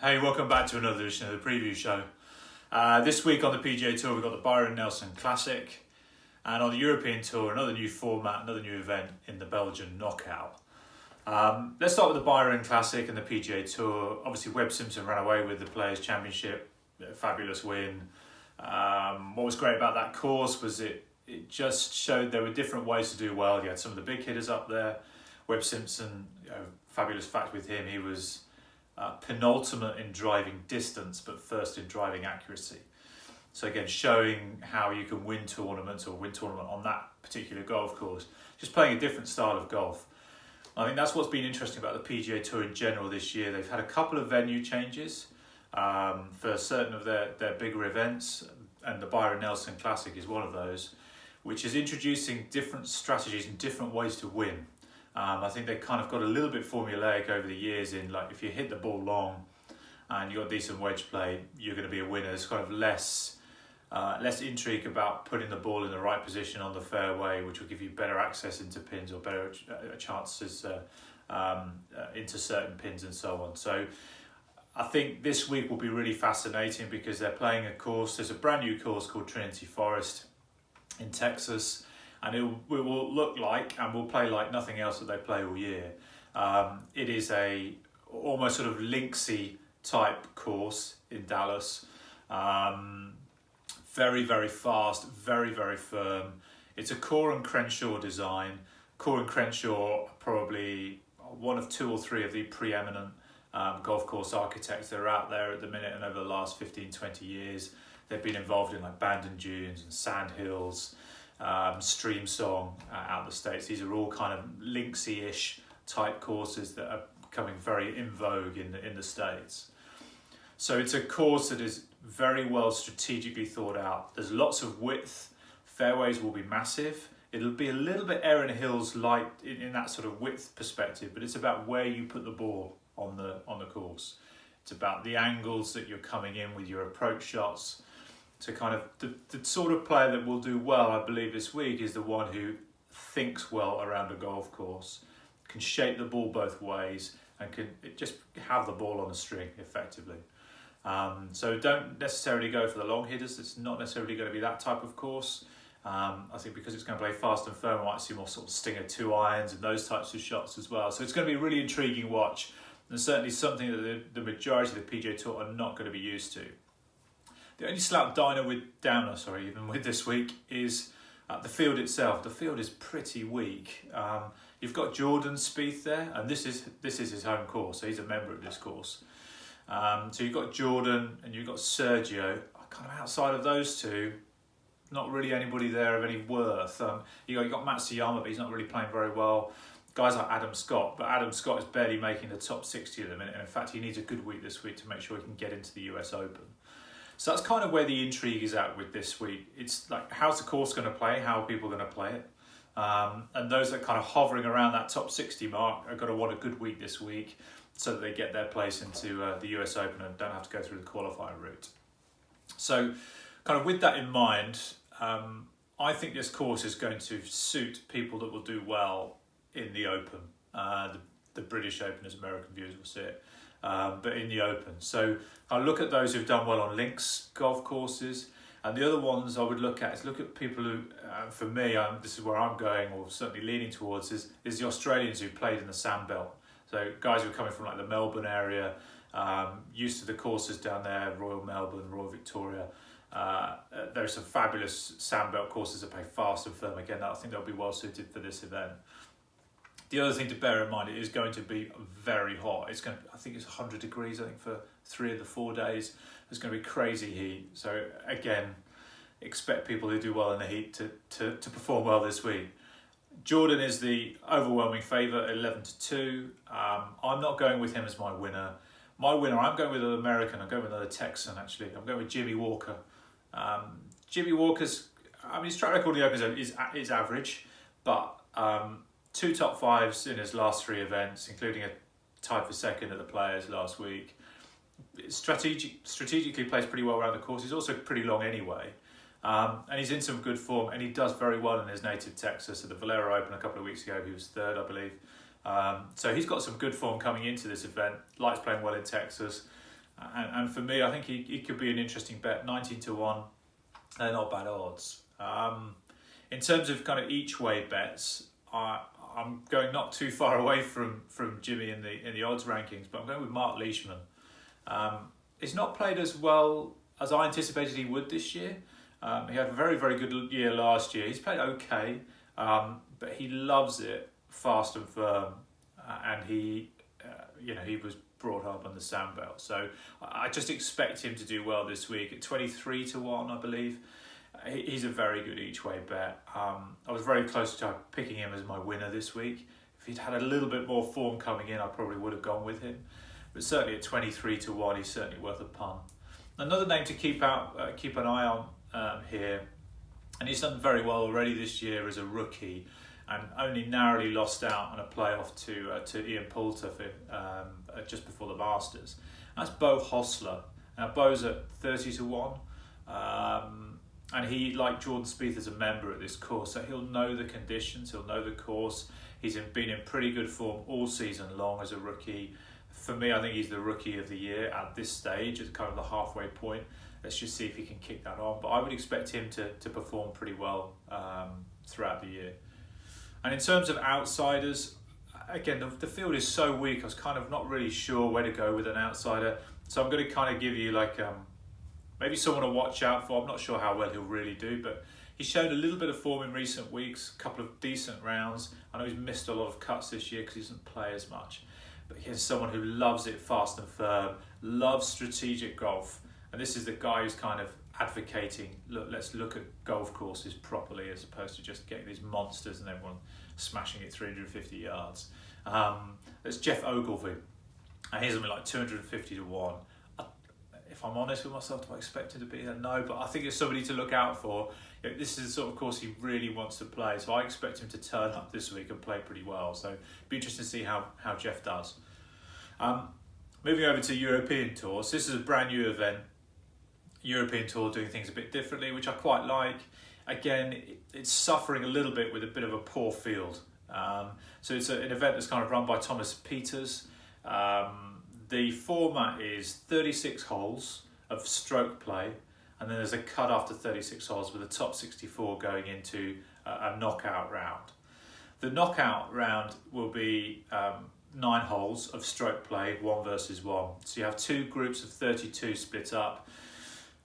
Hey, welcome back to another edition of the preview show. This week on the PGA Tour, we've got the Byron Classic, and on the European Tour, another new format, another new event in the Belgian knockout. Let's start with the Byron Classic and the PGA Tour. Obviously, Webb Simpson ran away with the Players' Championship, fabulous win. What was great about that course was it just showed there were different ways to do well. You had some of the big hitters up there. Webb Simpson, fabulous fact with him, he was penultimate in driving distance, but first in driving accuracy. So again, showing how you can win tournaments or win tournament on that particular golf course, just playing a different style of golf. I think that's what's been interesting about the PGA Tour in general this year. They've had a couple of venue changes for certain of their bigger events, and the Byron Nelson Classic is one of those, which is introducing different strategies and different ways to win. I think they kind of got a little bit formulaic over the years in, like, if you hit the ball long and you got decent wedge play, you're going to be a winner. There's kind of less intrigue about putting the ball in the right position on the fairway, which will give you better access into pins or better chances into certain pins and so on. So I think this week will be really fascinating because they're playing a course. There's a brand new course called Trinity Forest in Texas. And it will look like and will play like nothing else that they play all year. It is a almost sort of linksy type course in Dallas. Very, very fast, very, very firm. It's a Core and Crenshaw design. Core and Crenshaw are probably one of two or three of the preeminent golf course architects that are out there at the minute, and over the last 15, 20 years, they've been involved in like Bandon Dunes and Sand Hills, Stream Song out in the States. These are all kind of linksy-ish type courses that are becoming very in vogue in the States. So it's a course that is very well strategically thought out. There's lots of width. Fairways will be massive. It'll be a little bit Erin Hills light in that sort of width perspective, but it's about where you put the ball on the course. It's about the angles that you're coming in with your approach shots. So kind of the sort of player that will do well, I believe, this week is the one who thinks well around a golf course, can shape the ball both ways, and can just have the ball on a string effectively. So don't necessarily go for the long hitters. It's not necessarily going to be that type of course. I think because it's going to play fast and firm, I might see more sort of stinger 2 irons and those types of shots as well. So it's going to be a really intriguing watch, and certainly something that the majority of the PGA Tour are not going to be used to. The only slight downer even with this week is the field itself. The field is pretty weak. You've got Jordan Spieth there, and this is his home course, so he's a member of this course. So you've got Jordan and you've got Sergio. Kind of outside of those two, not really anybody there of any worth. You've got Matsuyama, but he's not really playing very well. Guys like Adam Scott, but Adam Scott is barely making the top 60 at the minute, and in fact he needs a good week this week to make sure he can get into the US Open. So that's kind of where the intrigue is at with this week. It's like, how's the course going to play? How are people going to play it? And those that are kind of hovering around that top 60 mark are going to want a good week this week so that they get their place into the US Open and don't have to go through the qualifying route. So kind of with that in mind, I think this course is going to suit people that will do well in the Open. The British Open, as American viewers will see it. But in the Open. So I look at those who've done well on links golf courses, and the other ones I would look at people who, for me, this is where I'm going, or certainly leaning towards, is the Australians who played in the Sandbelt. So guys who are coming from like the Melbourne area, used to the courses down there, Royal Melbourne, Royal Victoria. There are some fabulous Sandbelt courses that play fast and firm. Again, I think they'll be well suited for this event. The other thing to bear in mind, it is going to be very hot. I think it's 100 degrees, for 3 of the 4 days. It's going to be crazy heat. So again, expect people who do well in the heat to perform well this week. Jordan is the overwhelming favourite, 11-2. I'm not going with him as my winner. My winner, I'm going with an American. I'm going with another Texan, actually. I'm going with Jimmy Walker. Jimmy Walker's, his track record in the Open is average, but 2 top 5s in his last 3 events, including a tie for second at the Players last week. Strategically plays pretty well around the course. He's also pretty long anyway. And he's in some good form, and he does very well in his native Texas. At the Valero Open a couple of weeks ago, he was 3rd, I believe. So he's got some good form coming into this event. Likes playing well in Texas. And for me, I think he could be an interesting bet. 19-1, they're not bad odds. In terms of kind of each way bets, I'm going not too far away from Jimmy in the odds rankings, but I'm going with Mark Leishman. He's not played as well as I anticipated he would this year. He had a very, very good year last year. He's played okay, but he loves it fast and firm, and he was brought up on the sandbelt. So I just expect him to do well this week at 23-1, I believe. He's a very good each way bet. I was very close to picking him as my winner this week. If he'd had a little bit more form coming in, I probably would have gone with him. But certainly at 23-1, he's certainly worth a punt. Another name to keep an eye on here, and he's done very well already this year as a rookie, and only narrowly lost out on a playoff to Ian Poulter just before the Masters. That's Bo Hostler. Now Bo's at 30-1, and he, like Jordan Spieth, is a member at this course, so he'll know the conditions, he'll know the course. He's been in pretty good form all season long as a rookie. For me, I think he's the rookie of the year at this stage, at kind of the halfway point. Let's just see if he can kick that on. But I would expect him to perform pretty well throughout the year. And in terms of outsiders, again, the field is so weak, I was kind of not really sure where to go with an outsider. So I'm going to kind of give you maybe someone to watch out for. I'm not sure how well he'll really do, but he's shown a little bit of form in recent weeks, a couple of decent rounds. I know he's missed a lot of cuts this year because he doesn't play as much. But he's someone who loves it fast and firm, loves strategic golf. And this is the guy who's kind of advocating, look, let's look at golf courses properly as opposed to just getting these monsters and everyone smashing it 350 yards. There's Jeff Ogilvy. And he's something like 250-1. If I'm honest with myself, do I expect him to be there? No, but I think it's somebody to look out for. This is the sort of course he really wants to play, so I expect him to turn up this week and play pretty well. So it'll be interesting to see how Jeff does. Moving over to European Tours, this is a brand new event. European Tour doing things a bit differently, which I quite like. Again, it's suffering a little bit with a bit of a poor field. So it's an event that's kind of run by Thomas Peters. The format is 36 holes of stroke play, and then there's a cut after 36 holes with the top 64 going into a knockout round. The knockout round will be 9 holes of stroke play, 1 versus 1. So you have 2 groups of 32 split up.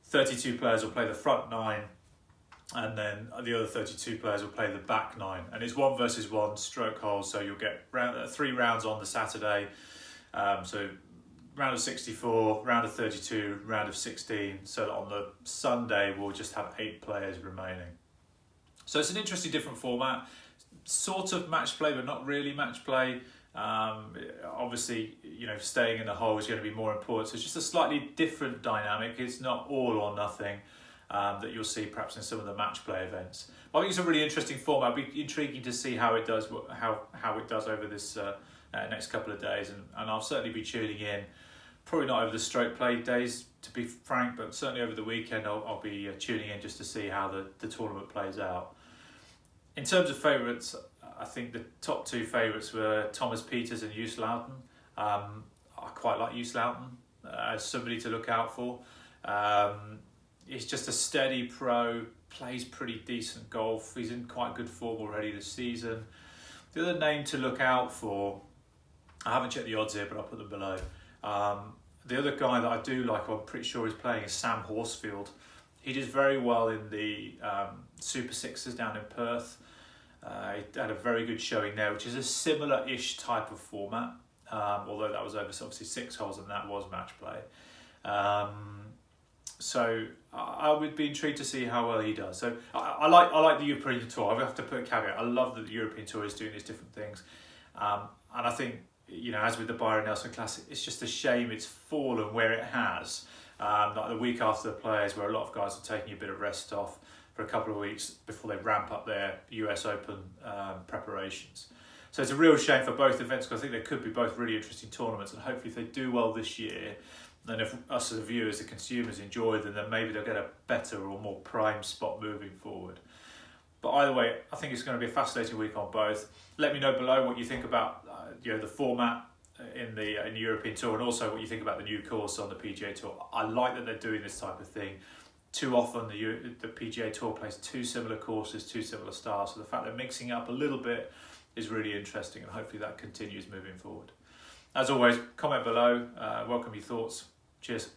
32 players will play the front 9, and then the other 32 players will play the back 9. And it's 1 versus 1 stroke holes, so you'll get 3 rounds on the Saturday. So round of 64, round of 32, round of 16. So that on the Sunday, we'll just have 8 players remaining. So it's an interesting different format. Sort of match play, but not really match play. Obviously, staying in the hole is going to be more important. So it's just a slightly different dynamic. It's not all or nothing that you'll see perhaps in some of the match play events. But I think it's a really interesting format. It'll be intriguing to see how it does over this next couple of days. And I'll certainly be tuning in. Probably not over the stroke play days, to be frank, but certainly over the weekend I'll be tuning in just to see how the tournament plays out. In terms of favourites, I think the top 2 favourites were Thomas Peters and Hugh Sloughtn. I quite like Hugh Sloughtn as somebody to look out for. He's just a steady pro, plays pretty decent golf. He's in quite good form already this season. The other name to look out for, I haven't checked the odds here, but I'll put them below. The other guy that I do like, I'm pretty sure he's playing, is Sam Horsfield. He did very well in the Super Sixes down in Perth. He had a very good showing there, which is a similar-ish type of format, although that was over obviously 6 holes and that was match play. So I would be intrigued to see how well he does. So I like the European Tour. I have to put a caveat. I love that the European Tour is doing these different things, and I think, as with the Byron Nelson Classic, it's just a shame it's fallen where it has. Like the week after the Players, where a lot of guys are taking a bit of rest off for a couple of weeks before they ramp up their US Open preparations. So it's a real shame for both events, because I think they could be both really interesting tournaments, and hopefully if they do well this year, then if us as viewers, the consumers, enjoy them, then maybe they'll get a better or more prime spot moving forward. But either way, I think it's going to be a fascinating week on both. Let me know below what you think about the format in the European Tour, and also what you think about the new course on the PGA Tour. I like that they're doing this type of thing. Too often the PGA Tour plays two similar courses, two similar styles, so the fact they're mixing it up a little bit is really interesting, and hopefully that continues moving forward. As always, comment below, welcome your thoughts. Cheers.